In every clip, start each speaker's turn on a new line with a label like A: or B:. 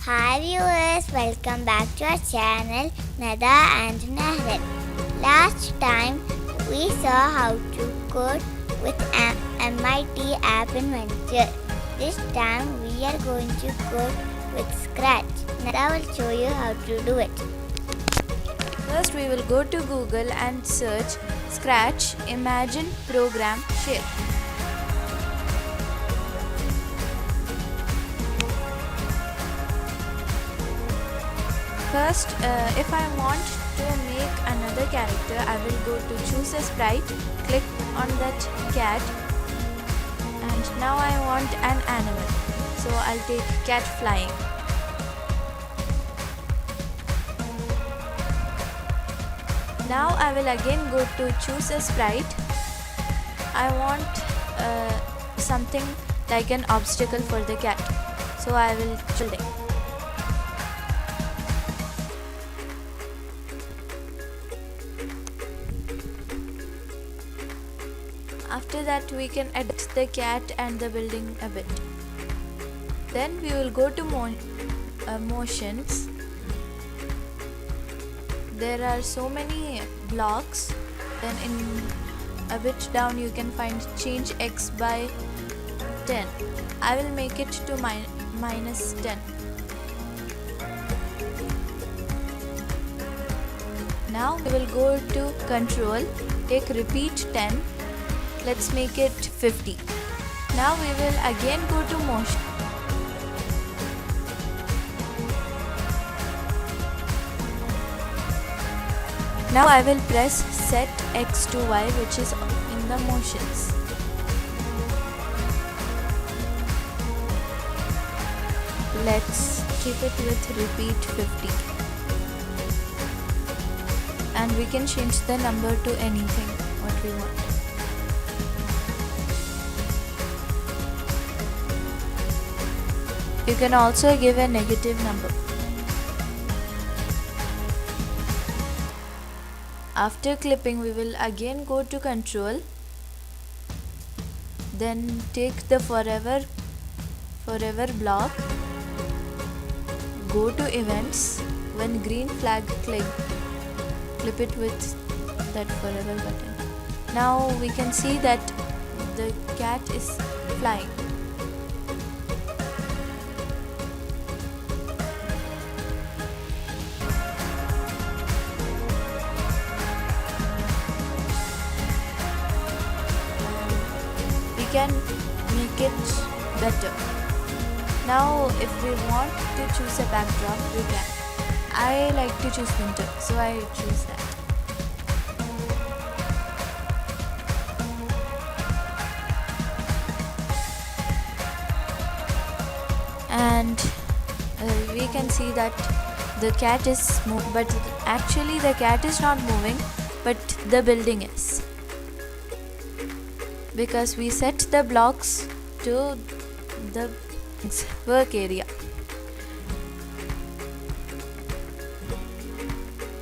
A: Hi viewers, welcome back to our channel Nadha and Nehrin. Last time we saw how to code with MIT App Inventor. This time we are going to code with Scratch. Nadha will show you how to do it.
B: First we will go to Google and search Scratch Imagine Program Share. First, if I want to make another character, I will go to choose a sprite, click on that cat, and now I want an animal. So I'll take cat flying. Now I will again go to choose a sprite. I want something like an obstacle for the cat. So I will choose it. After that we can edit the cat and the building a bit. Then we will go to motions. There are so many blocks. Then in a bit down you can find change x by 10. I will make it to minus 10. Now we will go to control, take repeat 10. Let's make it 50. Now we will again go to motion. Now I will press set x to y, which is in the motions. Let's keep it with repeat 50. And we can change the number to anything what we want. You can also give a negative number. After clipping, we will again go to control. Then take the forever block. Go to events. When green flag, clip it with that forever button. Now we can see that the cat is flying. Can make it better. Now if we want to choose a backdrop, we can. I like to choose winter, so I choose that. And we can see that the cat is moving, but actually the cat is not moving, but the building is. Because we set the blocks to the work area.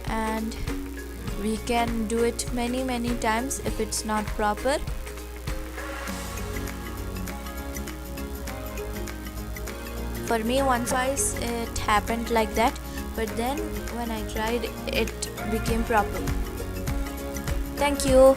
B: And we can do it many times if it's not proper. For me, once it happened like that, but then when I tried, it became proper. Thank you.